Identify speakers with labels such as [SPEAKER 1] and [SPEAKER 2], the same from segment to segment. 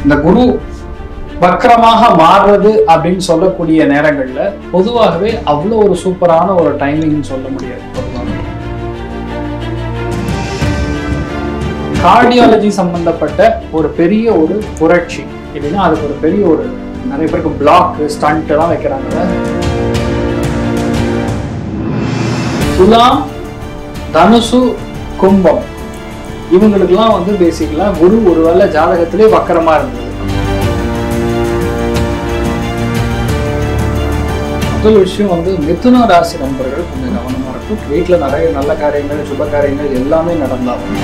[SPEAKER 1] இந்த குரு வக்ரமாக மாறுறது அப்படின்னு சொல்லக்கூடிய நேரங்கள்ல பொதுவாகவே அவ்வளோ ஒரு சூப்பரான ஒரு டைமிங் சொல்ல முடியாது. கார்டியாலஜி சம்பந்தப்பட்ட ஒரு பெரிய ஒரு புரட்சி இல்லைன்னா அதுக்கு ஒரு பெரிய ஒரு நிறைய பேருக்கு பிளாக் ஸ்டண்ட் எல்லாம் வைக்கிறாங்க. துலாம், தனுசு, கும்பம் இவங்களுக்கெல்லாம் வந்து பேசிக்கலா குரு ஒருவேளை ஜாதகத்திலே வக்கரமா இருந்தது. முதல் விஷயம் வந்து மிதுன ராசி நண்பர்கள் கொஞ்சம் கவனமா இருக்கும். வீட்டுல நிறைய நல்ல காரியங்கள் சுப காரியங்கள் எல்லாமே நடந்தாலும்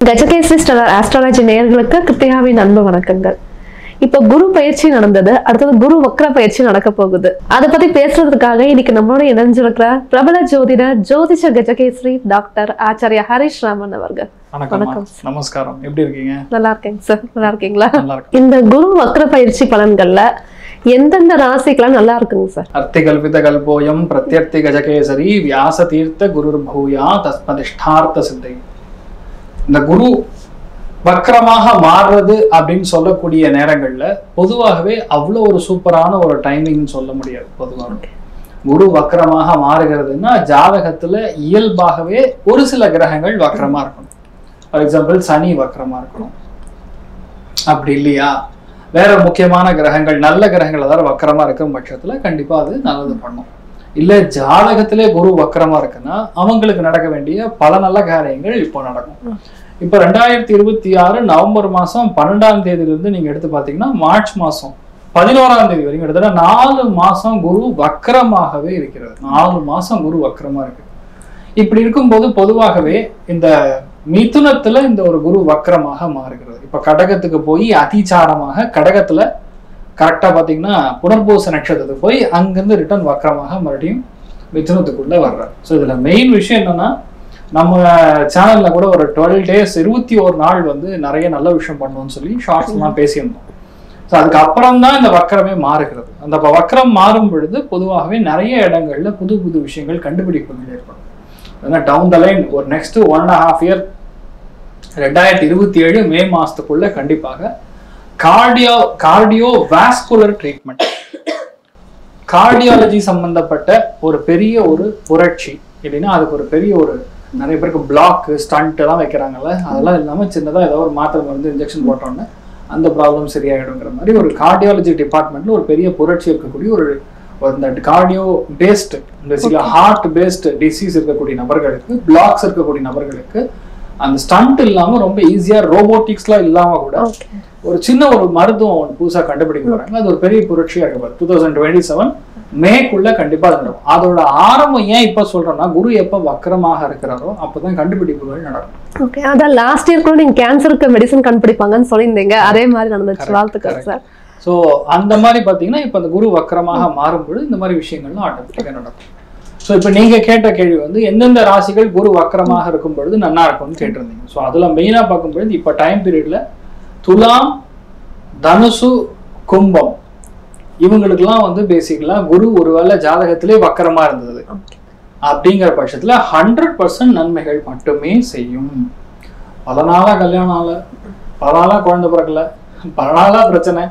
[SPEAKER 2] கஜகேசரி ஸ்டார் ஆஸ்ட்ராலஜி நேயர்களுக்கு கிருத்திகாவின் அன்பு வணக்கங்கள். இப்ப குரு பயிற்சி நடந்தது, அடுத்தது குரு வக்ர பயிற்சி நடக்க போகுது. அதை பத்தி பேசுறதுக்காக இன்னைக்கு நம்மளோட இணைஞ்சிருக்கிற பிரபல ஜோதிஷ கஜகேசரி டாக்டர் ஆச்சாரியா ஹரிஷ் ராமன் அவர்கள்.
[SPEAKER 1] வணக்கம். நமஸ்காரம். எப்படி இருக்கீங்க?
[SPEAKER 2] நல்லா இருக்கேங்க சார். நல்லா இருக்கீங்களா?
[SPEAKER 1] நல்லா இருக்கு.
[SPEAKER 2] இந்த குரு வக்ர பயிற்சி பலன்கள்ல எந்தெந்த ராசிக்கெல்லாம் நல்லா இருக்குங்க சார்?
[SPEAKER 1] அர்த்தி கல்பித கல்போயம் பிரத்யர்த்தி கஜகேசரி வியாச தீர்த்த குரு பூயா தஸ்மதிஷ்டார்த்த சித்தை. இந்த குரு வக்ரமாக மாறுறது அப்படின்னு சொல்லக்கூடிய நேரங்கள்ல பொதுவாகவே அவ்வளோ ஒரு சூப்பரான ஒரு டைமிங் சொல்ல முடியாது. பொதுவாக குரு வக்ரமாக மாறுகிறதுன்னா ஜாதகத்துல இயல்பாகவே ஒரு சில கிரகங்கள் வக்ரமா இருக்கணும். ஃபார் எக்ஸாம்பிள் சனி வக்ரமா இருக்கணும். அப்படி இல்லையா வேற முக்கியமான கிரகங்கள் நல்ல கிரகங்கள் அதாவது வக்ரமா இருக்கிற பட்சத்துல கண்டிப்பா அது நல்லது பண்ணும். இல்ல ஜாதகத்திலே குரு வக்ரமா இருக்குன்னா அவங்களுக்கு நடக்க வேண்டிய பல நல்ல காரியங்கள் இப்போ நடக்கும். இப்ப 2026 நவம்பர் மாசம் 12ஆம் தேதியிலிருந்து நீங்க எடுத்து பாத்தீங்கன்னா மார்ச் மாசம் 11ஆம் தேதி வரைக்கும் கிட்டத்தட்ட 4 மாசம் குரு வக்ரமாகவே இருக்கிறது. 4 மாசம் குரு வக்ரமா இருக்கு. இப்படி இருக்கும்போது பொதுவாகவே இந்த மிதுனத்துல இந்த ஒரு குரு வக்ரமாக மாறுகிறது. இப்ப கடகத்துக்கு போய் அதிசாரமாக கடகத்துல கரெக்டா பாத்தீங்கன்னா புனர்பூச நட்சத்திரத்துக்கு போய் அங்கிருந்து ரிட்டர்ன் வக்ரமாக மறுபடியும் மிதுனத்துக்குள்ள வர்றாரு. ஸோ இதுல மெயின் விஷயம் என்னன்னா நம்ம சேனல்ல கூட ஒரு 12 days 21 நாள் வந்து நிறைய நல்ல விஷயம் பண்ணுவோம்னு சொல்லி ஷார்ட்ஸ் எல்லாம் பேசியிருந்தோம். ஸோ அதுக்கு அப்புறம் தான் இந்த வக்கரமே மாறுகிறது. அந்த வக்கரம் மாறும் பொழுது பொதுவாகவே நிறைய இடங்கள்ல புது புது விஷயங்கள் கண்டுபிடிப்புகள் ஏற்படும். ஏன்னா டவுன் த லைன் ஒரு நெக்ஸ்ட் 1.5 year 2027 மே மாசத்துக்குள்ள கண்டிப்பாக கார்டியோ வாஸ்குலர் ட்ரீட்மெண்ட் கார்டியாலஜி சம்பந்தப்பட்ட ஒரு பெரிய ஒரு புரட்சி இல்லைன்னா அதுக்கு ஒரு பெரிய ஒரு நிறைய பேருக்கு பிளாக் ஸ்டண்ட் எல்லாம் வைக்கிறாங்கல்ல அதெல்லாம் இல்லாமல் சின்னதாக ஏதோ ஒரு மாத்திரை மருந்து இன்ஜெக்ஷன் போட்டோன்னே அந்த ப்ராப்ளம் சரியாயிடுங்கிற மாதிரி ஒரு கார்டியாலஜி டிபார்ட்மெண்ட்ல ஒரு பெரிய புரட்சி இருக்கக்கூடிய ஒரு இந்த கார்டியோ பேஸ்டு பேசிக்கலா ஹார்ட் பேஸ்டு டிசீஸ் இருக்கக்கூடிய நபர்களுக்கு பிளாக்ஸ் இருக்கக்கூடிய நபர்களுக்கு அந்த ஸ்டண்ட் இல்லாம ரொம்ப ஈஸியா ரோபோட்டிக்ஸ்லாம் இல்லாம கூட ஒரு சின்ன ஒரு மருத்துவம் புதுசா கண்டுபிடிக்க போறாங்க. அது ஒரு பெரிய புரட்சியா இருக்கு. 2027 மேக்குள்ள கண்டிப்பா நடக்கும். அதோட ஆரம்பம் ஏன் இப்ப சொல்றோம்னா குரு எப்ப வக்ரமாக இருக்கிறாரோ அப்பதான் கண்டுபிடிப்புகள் நடக்கும்.
[SPEAKER 2] ஓகே, அதான் லாஸ்ட் இயர் கூட நீங்க கேன்சருக்கு மெடிசன் கண்டுபிடிப்பாங்கன்னு சொல்லியிருந்தீங்க, அதே மாதிரி நடந்துச்சு. வாழ்த்துக்கள் சார்.
[SPEAKER 1] ஸோ அந்த மாதிரி பாத்தீங்கன்னா இப்ப அந்த குரு வக்ரமாக மாறும்போது இந்த மாதிரி விஷயங்கள்லாம் ஆட்டோமேட்டிக்கா நடக்கும். ஸோ இப்போ நீங்க கேட்ட கேள்வி வந்து எந்தெந்த ராசிகள் குரு வக்ரமாக இருக்கும் பொழுது நல்லா இருக்கும்னு கேட்டிருந்தீங்க. ஸோ அதுல மெயினா பார்க்கும்பொழுது இப்ப டைம் பீரியட்ல துலாம், தனுசு, கும்பம் இவங்களுக்கெல்லாம் வந்து பேசிக்கலா குரு ஒருவேளை ஜாதகத்திலே வக்கரமா இருந்தது அப்படிங்கிற பட்சத்துல 100% நன்மைகள் மட்டுமே செய்யும். பல நாளா கல்யாணம் ஆகல, பல நாளா குழந்தை பிறக்கல, பல நாளா பிரச்சனை,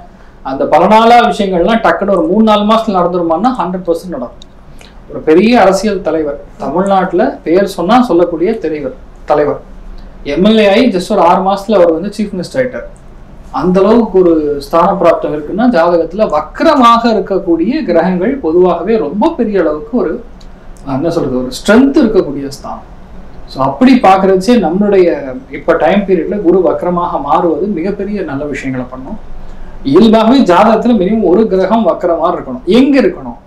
[SPEAKER 1] அந்த பல நாளா விஷயங்கள்லாம் டக்குன்னு ஒரு 3-4 மாசத்துல நடந்துருமான்னா 100% நடக்கும். ஒரு பெரிய அரசியல் தலைவர் தமிழ்நாட்டுல பேர் சொன்னா சொல்லக்கூடிய தலைவர் எம்எல்ஏ ஆகி ஜஸ்ட் ஒரு 6 மாசத்துல அவர் வந்து சீஃப் மினிஸ்டர் ஆயிட்டார். அந்த அளவுக்கு ஒரு ஸ்தான பிராப்தம் இருக்குன்னா ஜாதகத்துல வக்ரமாக இருக்கக்கூடிய கிரகங்கள் பொதுவாகவே ரொம்ப பெரிய அளவுக்கு ஒரு என்ன சொல்றது ஒரு ஸ்ட்ரென்த் இருக்கக்கூடிய ஸ்தானம். ஸோ அப்படி பாக்குறச்சே நம்மளுடைய இப்ப டைம் பீரியட்ல குரு வக்ரமாக மாறுவது மிகப்பெரிய நல்ல விஷயங்களை பண்ணும். இயல்பாகவே ஜாதகத்துல மினிமம் ஒரு கிரகம் வக்ரமா இருக்கணும். எங்க இருக்கணும்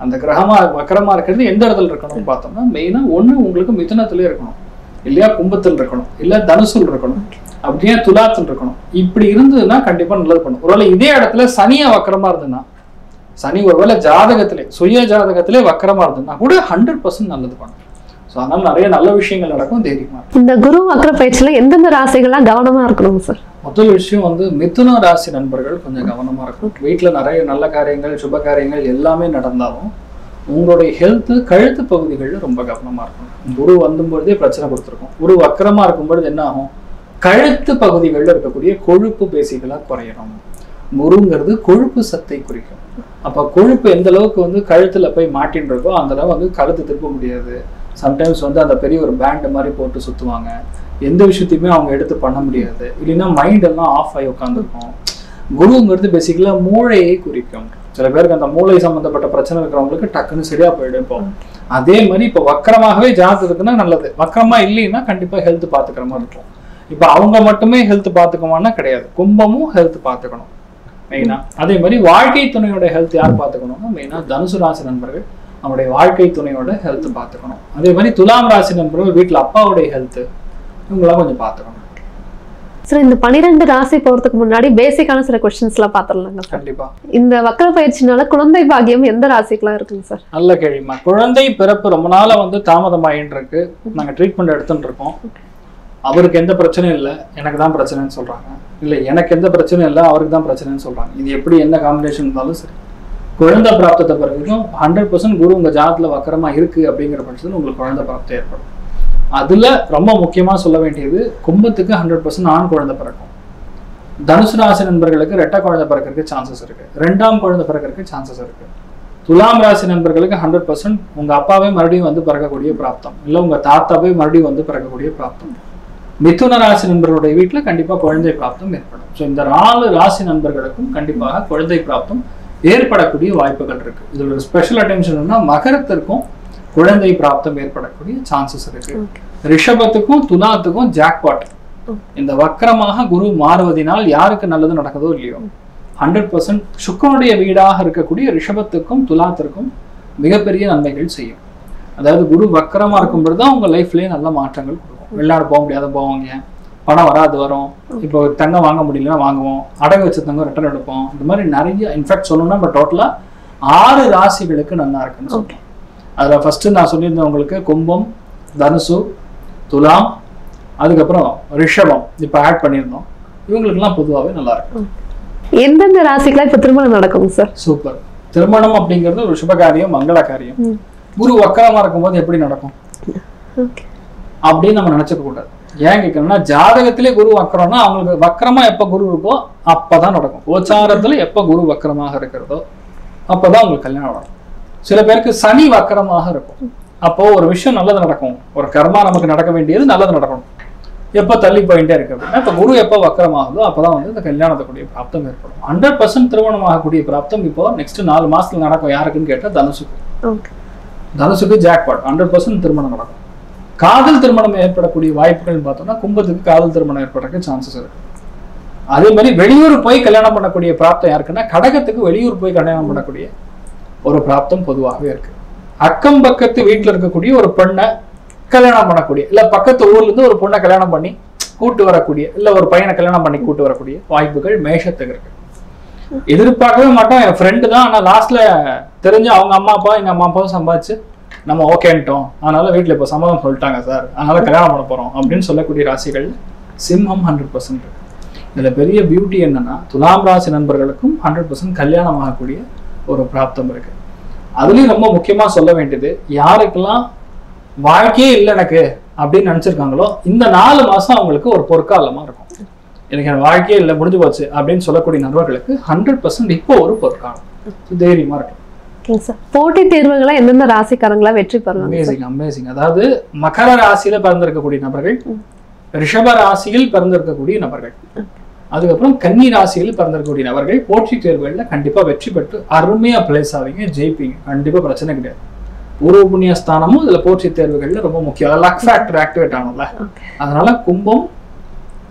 [SPEAKER 1] அந்த கிரகமா வக்ரமா இருக்கிறது எந்த இடத்துல இருக்கணும்னு பார்த்தோம்னா மெயினா ஒண்ணு உங்களுக்கு மிதுனத்திலே இருக்கணும், இல்லையா கும்பத்தில் இருக்கணும், இல்ல தனுசுல் இருக்கணும், அப்படியே துலாத்தில் இருக்கணும். இப்படி இருந்ததுன்னா கண்டிப்பா நல்லது பண்ணும். ஒருவேளை இதே இடத்துல சனியா வக்கரமா இருந்ததுன்னா சனி ஒருவேளை ஜாதகத்திலே சுய ஜாதகத்திலே வக்கரமா இருந்ததுன்னா கூட 100% நல்லது பண்ணும். ஸோ அதனால நிறைய நல்ல விஷயங்கள் நடக்கும், தைரியமா இருக்கும்.
[SPEAKER 2] இந்த குரு வக்ர பயிற்சியில எந்தெந்த ராசிகள்லாம் கவனமா இருக்கணும் சார்?
[SPEAKER 1] முதல் விஷயம் வந்து மிதுன ராசி நண்பர்கள் கொஞ்சம் கவனமா இருக்கும். வீட்டுல நிறைய நல்ல காரியங்கள், சுப காரியங்கள் எல்லாமே நடந்தாலும் உங்களுடைய ஹெல்த் கழுத்து பகுதிகளில் ரொம்ப கவனமா இருக்கும். குரு வந்தும்பொழுதே பிரச்சனை கொடுத்துருக்கும். குரு வக்கரமா இருக்கும் பொழுது என்ன ஆகும், கழுத்து பகுதிகளில் இருக்கக்கூடிய கொழுப்பு பேசிகளா குறையணும். குருங்கிறது கொழுப்பு சத்தை குறிக்கும். அப்ப கொழுப்பு எந்த அளவுக்கு வந்து கழுத்துல போய் மாட்டின்னு இருக்கோ அந்த அளவு வந்து கழுத்து திருப்ப முடியாது. சம்டைம்ஸ் வந்து அந்த பெரிய ஒரு பேண்ட் மாதிரி போட்டு சுத்துவாங்க. எந்த விஷயத்தையுமே அவங்க எடுத்து பண்ண முடியாது. இல்லைன்னா மைண்ட் எல்லாம் ஆஃப் ஆகி உட்காந்துருக்கும். குருங்கிறது பேசிக்கலா மூளையை குறிக்கும். சில பேருக்கு அந்த மூளை சம்பந்தப்பட்ட பிரச்சனை இருக்கிறவங்களுக்கு டக்குன்னு சரியா போயிடும். இப்போ அதே மாதிரி இப்போ வக்கரமாகவே ஜாதகம் இருக்குன்னா நல்லது, வக்கரமா இல்லைன்னா கண்டிப்பா ஹெல்த் பாத்துக்கிற மாதிரி இருக்கும். இப்போ அவங்க மட்டுமே ஹெல்த் பாத்துக்குமானா கிடையாது, கும்பமும் ஹெல்த் பாத்துக்கணும் மெயினா. அதே மாதிரி வாழ்க்கை துணையோட ஹெல்த் யார் பாத்துக்கணும்னா மெயினா தனுசு ராசி நண்பர்கள் அவருடைய வாழ்க்கை துணையோட ஹெல்த் பாத்துக்கணும். அதே மாதிரி துலாம் ராசி நண்பர்கள் வீட்டுல அப்பாவுடைய ஹெல்த் இவங்களாம் கொஞ்சம் பாத்துக்கணும்.
[SPEAKER 2] சார் இந்த 12 ராசி போறதுக்கு முன்னாடி பேசிக்கான சில கொஸ்டின்ஸ் எல்லாம் பாத்துடலாங்க.
[SPEAKER 1] கண்டிப்பா.
[SPEAKER 2] இந்த வக்ர பயிற்சினால குழந்தை பாக்கியம் எந்த ராசிக்கெல்லாம் இருக்குங்க சார்?
[SPEAKER 1] நல்ல கேள்விமா. குழந்தை பிறப்பு ரொம்ப நாளா வந்து தாமதமாயின்னு இருக்கு. நாங்க ட்ரீட்மெண்ட் எடுத்துட்டு இருக்கோம். அவருக்கு எந்த பிரச்சனையும் இல்லை, எனக்கு தான் பிரச்சனைன்னு சொல்றாங்க. இல்லை எனக்கு எந்த பிரச்சனையும் இல்லை, அவருக்கு தான் பிரச்சனைன்னு சொல்றாங்க. இது எப்படி என்ன காம்பினேஷன் இருந்தாலும் சரி, குழந்தை பிராப்தத்தை பிறகு 100% குரு உங்க ஜாதத்துல வக்கரமா இருக்கு அப்படிங்கிற பட்சத்தில் உங்களுக்கு குழந்தை பிராப்தம் ஏற்படும். அதுல ரொம்ப முக்கியமா சொல்ல வேண்டியது, கும்பத்துக்கு 100% ஆண் குழந்தை பிறக்கும். தனுசு ராசி நண்பர்களுக்கு ரெட்டை குழந்தை பிறக்கிறதுக்கு சான்சஸ் இருக்கு, 2ஆம் குழந்தை பிறக்கிறதுக்கு சான்சஸ் இருக்கு. துலாம் ராசி நண்பர்களுக்கு 100% உங்க அப்பாவே மறுபடியும் வந்து பிறக்கக்கூடிய பிராப்தம், இல்லை உங்க தாத்தாவே மறுபடியும் வந்து பிறக்கக்கூடிய பிராப்தம். மிதுன ராசி நண்பர்களுடைய வீட்டுல கண்டிப்பா குழந்தை பிராப்தம் ஏற்படும். ஸோ இந்த 4 ராசி நண்பர்களுக்கும் கண்டிப்பாக குழந்தை பிராப்தம் ஏற்படக்கூடிய வாய்ப்புகள் இருக்கு. இதுல ஒரு ஸ்பெஷல் அட்டென்ஷன்னா மகரத்திற்கும் குழந்தை பிராப்தம் ஏற்படக்கூடிய சான்சஸ் இருக்கு. ரிஷபத்துக்கும் துலாத்துக்கும் ஜாக்பாட். இந்த வக்கரமாக குரு மாறுவதனால் யாருக்கு நல்லது நடக்குதோ இல்லையோ 100% சுக்கரனுடைய வீடாக இருக்கக்கூடிய ரிஷபத்துக்கும் துலாத்திற்கும் மிகப்பெரிய நன்மைகள் செய்யும். அதாவது குரு வக்கரமா இருக்கும் பொழுதுதான் உங்க லைஃப்லயே நல்ல மாற்றங்கள் கொடுக்கும். வெளிநாடு போக முடியாத போவாங்க, பணம் வராது வரும். இப்போ தங்கம் வாங்க முடியலன்னா வாங்குவோம், அடகு வச்ச தங்கம் ரிட்டர்ன் எடுப்போம். இந்த மாதிரி நிறைய இன்ஃபேக்ட் சொல்லணும்னா இப்போ டோட்டலா 6 ராசிகளுக்கு நல்லா இருக்குன்னு சொல்றேன். அதுல ஃபர்ஸ்ட் நான் சொல்லியிருந்தேன் உங்களுக்கு கும்பம், தனுசு, துலாம், அதுக்கப்புறம் ரிஷபம் இப்ப ஆட் பண்ணியிருந்தோம். இவங்களுக்குலாம் பொதுவாகவே நல்லா இருக்கும்.
[SPEAKER 2] எந்தெந்த ராசிக்கெல்லாம் இப்ப திருமணம் நடக்கும் சார்?
[SPEAKER 1] சூப்பர். திருமணம் அப்படிங்கிறது ஒரு சுபகாரியம், மங்கள காரியம். குரு வக்கரமா இருக்கும்போது எப்படி நடக்கும் அப்படின்னு நம்ம நினைச்சுக்க கூடாது. ஏன் கேட்கணும்னா ஜாதகத்திலே குரு வக்கரம்னா அவங்களுக்கு வக்கரமா எப்ப குரு இருக்கோ அப்பதான் நடக்கும். கோச்சாரத்துல எப்ப குரு வக்கரமாக இருக்கிறதோ அப்பதான் அவங்களுக்கு கல்யாணம் நடக்கும். சில பேருக்கு சனி வக்கரமாக இருக்கும். அப்போ ஒரு விஷயம் நல்லது நடக்கும், ஒரு கர்மா நமக்கு நடக்க வேண்டியது நல்லது நடக்கணும். எப்போ தள்ளி போயிட்டே இருக்கு அப்படின்னா இப்போ குரு எப்போ வக்கரமாகுதோ அப்பதான் வந்து இந்த கல்யாணத்துக்குரிய பிராப்தம் ஏற்படும். 100% திருமணம் ஆகக்கூடிய பிராப்தம் இப்போ நெக்ஸ்ட் 4 மாசத்துல நடக்கும். யாருக்குன்னு கேட்டா தனுசுக்கு. தனுசுக்கு ஜாக்பாட் 100% திருமணம் நடக்கும். காதல் திருமணம் ஏற்படக்கூடிய வாய்ப்புகள் பார்த்தோம்னா கும்பத்துக்கு காதல் திருமணம் ஏற்படுறதுக்கு சான்சஸ் இருக்கு. அதே மாதிரி வெளியூர் போய் கல்யாணம் பண்ணக்கூடிய பிராப்தம் யாருக்குன்னா கடகத்துக்கு வெளியூர் போய் கல்யாணம் பண்ணக்கூடிய ஒரு பிராப்தம் பொதுவாகவே இருக்கு. அக்கம் பக்கத்து வீட்டுல இருக்கக்கூடிய ஒரு பெண்ணை கல்யாணம் பண்ணக்கூடிய, இல்ல பக்கத்து ஊர்ல இருந்து ஒரு பொண்ணை கல்யாணம் பண்ணி கூட்டு வரக்கூடிய, இல்ல ஒரு பையனை கல்யாணம் பண்ணி கூட்டு வரக்கூடிய வாய்ப்புகள் மேஷத்துக்கு இருக்கு. எதிர்பார்க்கவே மாட்டோம், என் ஃப்ரெண்டு தான், ஆனா லாஸ்ட்ல தெரிஞ்சு அவங்க அம்மா அப்பா எங்க அம்மா அப்பாவும் சம்பாதிச்சு நம்ம ஓகேன்ட்டோம், அதனால வீட்டுல இப்ப சம்மதம் சொல்லிட்டாங்க சார், அதனால கல்யாணம் பண்ண போறோம் அப்படின்னு சொல்லக்கூடிய ராசிகள் சிம்மம் 100% இருக்கு. இதுல பெரிய பியூட்டி என்னன்னா துலாம் ராசி நண்பர்களுக்கும் 100% கல்யாணம் ஆகக்கூடிய ஒரு பிராப்தம் இருக்கு. அதுலயும் ரொம்ப முக்கியமா சொல்ல வேண்டியது, யாருக்கெல்லாம் வாழ்க்கையே இல்லை எனக்கு அப்படின்னு நினைச்சிருக்காங்களோ இந்த 4 மாசம் அவங்களுக்கு ஒரு பொற்காலமா இருக்கும். எனக்கு என் வாழ்க்கையே இல்லை முடிஞ்சு போச்சு அப்படின்னு சொல்லக்கூடிய நபர்களுக்கு 100% இப்போ ஒரு பொற்காலம் தைரியமா இருக்கும்.
[SPEAKER 2] போட்டி தேர்வுகளை எந்தெந்த ராசிக்காரங்களா வெற்றி பெறலாம்?
[SPEAKER 1] அமேசிங். அதாவது மகர ராசியில பிறந்திருக்கக்கூடிய நபர்கள், ரிஷப ராசியில் பிறந்திருக்கக்கூடிய நபர்கள், அதுக்கப்புறம் கன்னி ராசியில் பிறந்திருக்கக்கூடிய நபர்கள் போட்டி தேர்வுகள்ல கண்டிப்பா வெற்றி பெற்று அருமையா பிளேஸ் ஆவீங்க, ஜெயிப்பீங்க. கண்டிப்பா பிரச்சனை கிடையாது. பூர்வ புண்ணிய ஸ்தானமும் இதுல போட்டி தேர்வுகள்ல ரொம்ப முக்கியம். லக் ஃபேக்டர் ஆக்டிவேட் ஆகணும்ல. அதனால கும்பம்,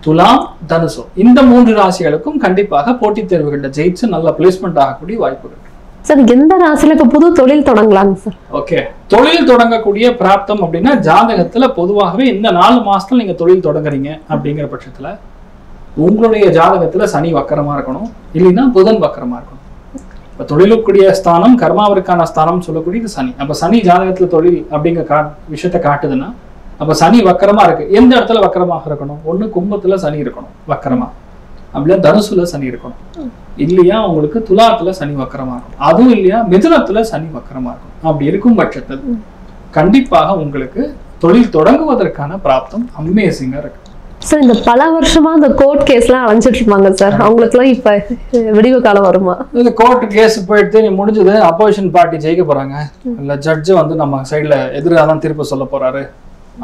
[SPEAKER 1] துலாம், தனுசு இந்த 3 ராசிகளுக்கும் கண்டிப்பாக போட்டி தேர்வுகள்ல ஜெயிச்சு நல்ல பிளேஸ்மெண்ட் ஆகக்கூடிய வாய்ப்புகள்.
[SPEAKER 2] சார் எந்த ராசியில இப்ப புது தொழில் தொடங்கலாங்க சார்?
[SPEAKER 1] ஓகே, தொழில் தொடங்கக்கூடிய பிராப்தம் அப்படின்னா ஜாதகத்துல பொதுவாகவே இந்த 4 மாசத்துல நீங்க தொழில் தொடங்குறீங்க அப்படிங்கிற பட்சத்துல உங்களுடைய ஜாதகத்துல சனி வக்கரமா இருக்கணும், இல்லைன்னா புதன் வக்கரமா இருக்கணும். இப்ப தொழிலுக்குரிய ஸ்தானம் கர்மாவிற்கான ஸ்தானம் சொல்லக்கூடியது சனி. அப்ப சனி ஜாதகத்துல தொழில் அப்படிங்கிற விஷயத்த காட்டுதுன்னா அப்ப சனி வக்கரமா இருக்கு. எந்த இடத்துல வக்கரமாக இருக்கணும்? ஒண்ணு கும்பத்துல சனி இருக்கணும் வக்கரமா, அப்படியே தனுசுல சனி இருக்கணும், இல்லையா உங்களுக்கு துலாத்துல சனி வக்கரமா இருக்கும், அதுவும் இல்லையா மிதுனத்துல சனி வக்கரமா இருக்கும். அப்படி இருக்கும் பட்சத்தில் கண்டிப்பாக உங்களுக்கு தொழில் தொடங்குவதற்கான பிராப்தம் அமேசிங்கா இருக்கு.
[SPEAKER 2] சார் இந்த பல வருஷமா இந்த கோர்ட் கேஸ்லாம் அலைஞ்சிட்டு இருப்பாங்க சார், அவங்களுக்குலாம் இப்ப விடிவு காலம் வருமா?
[SPEAKER 1] இந்த கோர்ட் கேஸ் போயிட்டு நீ முடிஞ்சது, அப்போசிஷன் பார்ட்டி ஜெயிக்க போறாங்க, இல்ல ஜட்ஜு வந்து நம்ம சைட்ல எதிராக தான் தீர்ப்பு சொல்ல போறாரு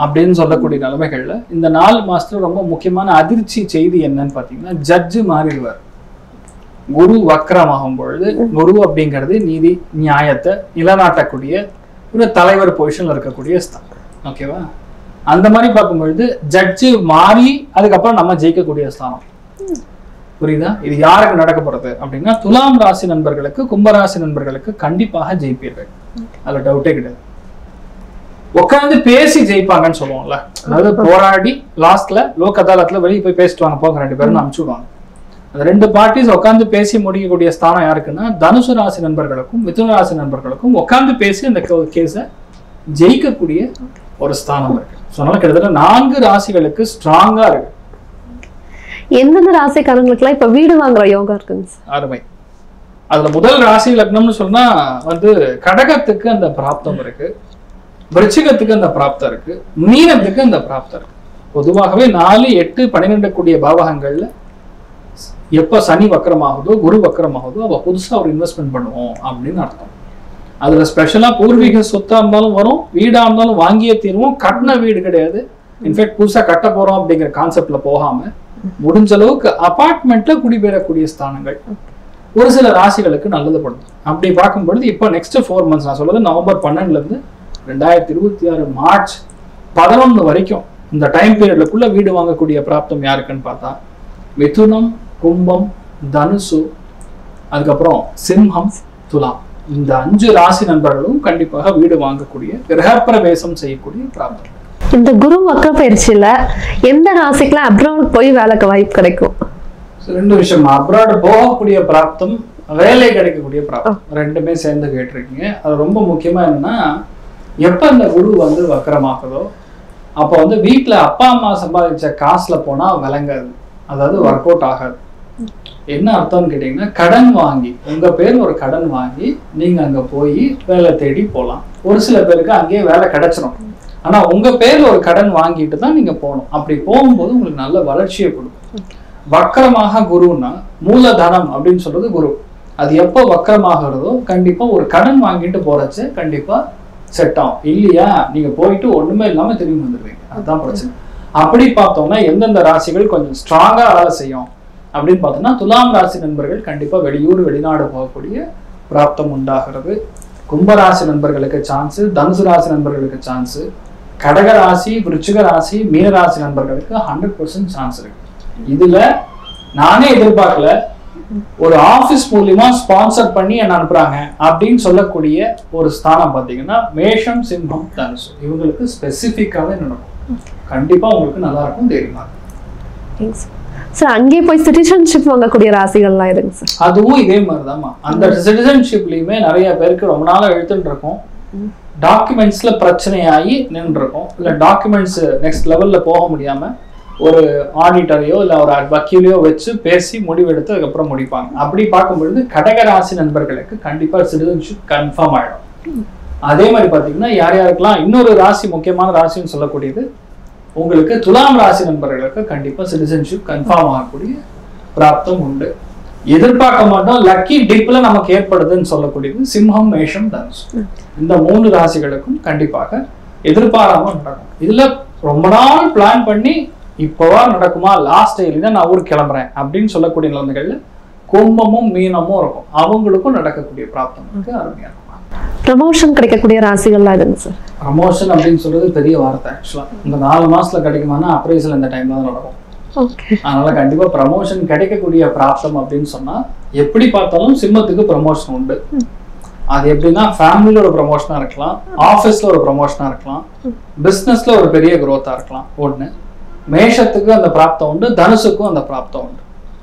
[SPEAKER 1] அப்படின்னு சொல்லக்கூடிய நிலைமைகள்ல இந்த 4 மாசத்துல ரொம்ப முக்கியமான அதிர்ச்சி செய்தி என்னன்னு பாத்தீங்கன்னா, ஜட்ஜு மாறிடுவார். குரு வக்கரமாகும் பொழுது, குரு அப்படிங்கிறது நீதி நியாயத்தை நிலநாட்டக்கூடிய ஒரு தலைவர் பொசிஷன்ல இருக்கக்கூடிய ஸ்தானம். ஓகேவா? அந்த மாதிரி பார்க்கும்பொழுது ஜட்ஜு மாறி அதுக்கப்புறம் நம்ம ஜெயிக்கக்கூடிய ஸ்தானம். புரியுதா? இது யாருக்கு நடக்க போறது அப்படின்னா, துலாம் ராசி நண்பர்களுக்கு, கும்பராசி நண்பர்களுக்கு கண்டிப்பாக ஜெயிப்பீர்கள், அதுல டவுட்டே கிடையாது. உட்காந்து பேசி ஜெயிப்பாங்கன்னு சொல்லுவோம்ல, அதாவது போராடி லாஸ்ட்ல லோக் அதாலத்துல வெளியே போய் பேசிட்டு வாங்க போங்க 2 பேரும் அனுப்பிச்சு விடுவாங்க. அந்த 2 பார்ட்டிஸ் உட்காந்து பேசி முடிக்கக்கூடிய ஸ்தானம் யாருக்குன்னா, தனுசு ராசி நண்பர்களுக்கும் மிதுன ராசி நண்பர்களுக்கும் உட்காந்து பேசி அந்த கேஸை ஜெயிக்கக்கூடிய ஒரு ஸ்தானம் இருக்கு. அதனால கிட்டத்தட்ட 4 ராசிகளுக்கு ஸ்ட்ராங்கா இருக்கு.
[SPEAKER 2] எந்தெந்த ராசிக்காரங்களுக்குலாம் இப்ப வீடு வாங்குற யோகா இருக்குங்க சார்?
[SPEAKER 1] அருமை. அதுல முதல் ராசி லக்னம்னு சொன்னா வந்து கடகத்துக்கு அந்த பிராப்தம் இருக்கு, விருச்சிகத்துக்கு அந்த பிராப்தம் இருக்கு, மீனத்துக்கு அந்த பிராப்தம் இருக்கு. பொதுவாகவே 4, 8, 12 கூடிய பாவகங்கள்ல எப்ப சனி வக்கரமாகுதோ குரு வக்கரமாகுதோ அப்ப புதுசா ஒரு இன்வெஸ்ட்மெண்ட் பண்ணுவோம் அப்படின்னு அர்த்தம். அதுல ஸ்பெஷலா பூர்வீக சொத்தா இருந்தாலும் வரும், வீடா இருந்தாலும் வாங்கியே தீர்வோம். கட்டின வீடு கிடையாது, இன்ஃபேக்ட் புதுசா கட்ட போறோம் அப்படிங்கிற கான்செப்ட்ல போகாம முடிஞ்ச அளவுக்கு அபார்ட்மெண்ட்ல குடிபெறக்கூடிய ஸ்தானங்கள் ஒரு சில ராசிகளுக்கு நல்லது படும். அப்படி பார்க்கும்பொழுது இப்போ நெக்ஸ்ட் 4 months நான் சொல்றது நவம்பர் 12 இருந்து 2026 மார்ச் 11 வரைக்கும் இந்த டைம் பீரியட்லக்குள்ள வீடு வாங்கக்கூடிய பிராப்தம் யாருக்குன்னு பார்த்தா மிதுனம், கும்பம், தனுசு, அதுக்கப்புறம் சிம்மம், துலாம், இந்த 5 ராசி நண்பர்களும் கண்டிப்பாக வீடு வாங்கக்கூடிய கிரகப்பிரவேசம் செய்யக்கூடிய பிராப்தம்.
[SPEAKER 2] இந்த குரு வக்ர பயிற்சியில எந்த ராசிக்குலாம் அப்ராட் போய் வேலைக்கு வாய்ப்பு கிடைக்கும்?
[SPEAKER 1] 2 விஷயம், அப்ராட் போகக்கூடிய பிராப்தம், வேலை கிடைக்கக்கூடிய பிராப்தம், ரெண்டுமே சேர்ந்து கேட்டிருக்கீங்க. அது ரொம்ப முக்கியமா என்னன்னா, எப்ப இந்த குரு வந்து வக்கரமாகுதோ அப்போ வந்து வீட்டுல அப்பா அம்மா சம்பாதிச்ச காசுல போனா விளங்காது, அதாவது ஒர்க் அவுட் ஆகாது. என்ன அர்த்தம்னு கேட்டீங்கன்னா, கடன் வாங்கி உங்க பேர் ஒரு கடன் வாங்கி நீங்க அங்க போய் வேலை தேடி போகலாம். ஒரு சில பேருக்கு அங்கேயே வேலை கிடைச்சிடும், ஆனா உங்க பேர்ல ஒரு கடன் வாங்கிட்டு தான் நீங்க போகணும். அப்படி போகும்போது உங்களுக்கு நல்ல வளர்ச்சியை கொடுக்கும். வக்கரமாக குருன்னா மூலதனம் அப்படின்னு சொல்றது குரு. அது எப்போ வக்கரமாகிறதோ கண்டிப்பா ஒரு கடன் வாங்கிட்டு போறச்சு கண்டிப்பா செட் ஆகும். இல்லையா நீங்க போயிட்டு ஒண்ணுமே இல்லாம திரும்பி வந்துடுவீங்க, அதுதான் பிரச்சனை. அப்படி பார்த்தோம்னா எந்தெந்த ராசிகள் கொஞ்சம் ஸ்ட்ராங்கா வேலை செய்யும் அப்படின்னு பார்த்தோம்னா, துலாம் ராசி நண்பர்கள் கண்டிப்பா வெளியூர் வெளிநாடு போகக்கூடிய பிராப்தம் உண்டாகிறது. கும்பராசி நண்பர்களுக்கு சான்ஸ், தனுசு ராசி நண்பர்களுக்கு சான்ஸ், கடக ராசி, விருச்சிக ராசி, மீனராசி நண்பர்களுக்கு 100% சான்ஸ் இருக்கு. இதுல நானே எதிர்பார்க்கல, ஒரு ஆபீஸ் மூலியமா ஸ்பான்சர் பண்ணி என்ன அனுப்புறாங்க அப்படின்னு சொல்லக்கூடிய ஒரு ஸ்தானம் பாத்தீங்கன்னா மேஷம், சிம்மம், தனுசு, இவங்களுக்கு ஸ்பெசிபிக்காவே நடக்கும். கண்டிப்பா உங்களுக்கு நல்லா இருக்கும், தைரியமா இருக்கும்.
[SPEAKER 2] சார் அங்கேயே போய் சிட்டிசன்ஷிப் வாங்கக்கூடிய ராசிகள்லாம் இருக்கு சார்.
[SPEAKER 1] அதுவும் இதே மாதிரிதான்மா. அந்த சிட்டிசன்ஷிப்லயுமே நிறைய பேருக்கு ரொம்ப நாளா எழுத்துட்டு இருக்கும், டாக்குமெண்ட்ஸ்ல பிரச்சனையாகி நின்று இருக்கும், இல்ல டாக்குமெண்ட்ஸ் நெக்ஸ்ட் லெவல்ல போக முடியாம ஒரு ஆடிட்டரையோ இல்ல ஒரு வக்கீலையோ வச்சு பேசி முடிவெடுத்து அதுக்கப்புறம் முடிப்பாங்க. அப்படி பார்க்கும்பொழுது கடகராசி நண்பர்களுக்கு கண்டிப்பா சிட்டிசன்ஷிப் கன்ஃபார்ம் ஆயிடும். அதே மாதிரி பாத்தீங்கன்னா யார் யாருக்கெல்லாம் இன்னொரு ராசி முக்கியமான ராசின்னு சொல்லக்கூடியது உங்களுக்கு துலாம் ராசி நண்பர்களுக்கு கண்டிப்பா சிட்டிசன்ஷிப் கன்ஃபார்ம் ஆகக்கூடிய பிராப்தம் உண்டு. எதிர்பார்க்க மாட்டோம், லக்கி டிப்ல நமக்கு ஏற்படுதுன்னு சொல்லக்கூடியது சிம்மம், மேஷம், தனுசு, இந்த 3 ராசிகளுக்கும் கண்டிப்பாக எதிர்பாராம நடக்கும். இதுல ரொம்ப நாள் பிளான் பண்ணி இப்பவா நடக்குமா, லாஸ்ட் டேல நான் ஊருக்கு கிளம்புறேன் அப்படின்னு சொல்லக்கூடிய நிலைமைகள்ல கும்பமும் மீனமும் இருக்கும், அவங்களுக்கும் நடக்கக்கூடிய பிராப்தம் இருக்கு. அருமையா இருக்கும்.
[SPEAKER 2] ப்ரமோஷன் கிடைக்கக்கூடிய ராசிகள்லாம் இருக்கு சார்.
[SPEAKER 1] ப்ரமோஷன் அப்படின்னு சொல்றது பெரிய வார்த்தை. ஆக்சுவலா இந்த 4 மாசத்துல கிடைக்குமானா அப்ரைசல் இந்த டைம்ல தான் நடக்கும். அதனால கண்டிப்பா ப்ரமோஷன் கிடைக்கக்கூடிய பிராப்தம் அப்படின்னு சொன்னா எப்படி பார்த்தாலும் சிம்மத்துக்கு ப்ரமோஷன் உண்டு. அது எப்படின்னா ஃபேமிலியில ஒரு ப்ரமோஷனா இருக்கலாம், ஆஃபீஸ்ல ஒரு ப்ரமோஷனா இருக்கலாம், பிசினஸ்ல ஒரு பெரிய குரோத்தா இருக்கலாம். ஒண்ணு மேஷத்துக்கு அந்த பிராப்தம் உண்டு, தனுசுக்கும் அந்த பிராப்தம் உண்டு.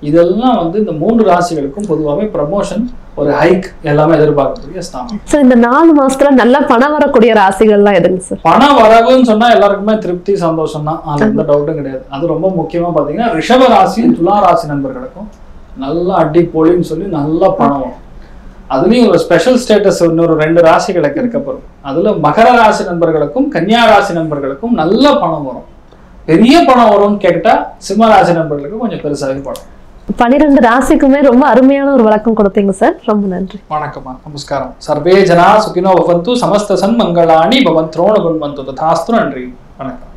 [SPEAKER 1] இதெல்லாம் வந்து இந்த 3 ராசிகளுக்கும் பொதுவாகவே ப்ரமோஷன், ஒரு ஹைக் எல்லாமே எதிர்பார்க்கக்கூடிய ஸ்தானம்.
[SPEAKER 2] சார் இந்த 4 மாசத்துல நல்லா பணம் வரக்கூடிய ராசிகள்லாம் எதுங்க சார்?
[SPEAKER 1] பணம் வரவுன்னு சொன்னா எல்லாருக்குமே திருப்தி, சந்தோஷம் தான், அது எந்த டவுட்டும் கிடையாது. அது ரொம்ப முக்கியமா பாத்தீங்கன்னா ரிஷப ராசி, துலா ராசி நண்பர்களுக்கும் நல்லா அடி பொலின்னு சொல்லி நல்லா பணம் வரும். அதுலயும் ஒரு ஸ்பெஷல் ஸ்டேட்டஸ் இன்னொரு 2 ராசிகளுக்கு இருக்கப்படும். அதுல மகர ராசி நண்பர்களுக்கும் கன்னியா ராசி நண்பர்களுக்கும் நல்ல பணம் வரும். பெரிய பணம் வரும்னு கேட்டா சிம்ம ராசி நண்பர்களுக்கு கொஞ்சம் பெருசாகவே பணம்.
[SPEAKER 2] 12 ராசிக்குமே ரொம்ப அருமையான ஒரு விளக்கம் கொடுத்தீங்க சார். ரொம்ப நன்றி.
[SPEAKER 1] வணக்கம்மா, நமஸ்காரம். சர்வே ஜனா சுகினோ பவந்து, சமஸ்த சன்மங்களானி பவந்த்ரோண குண்வந்து ததாஸ்து. நன்றி, வணக்கம்.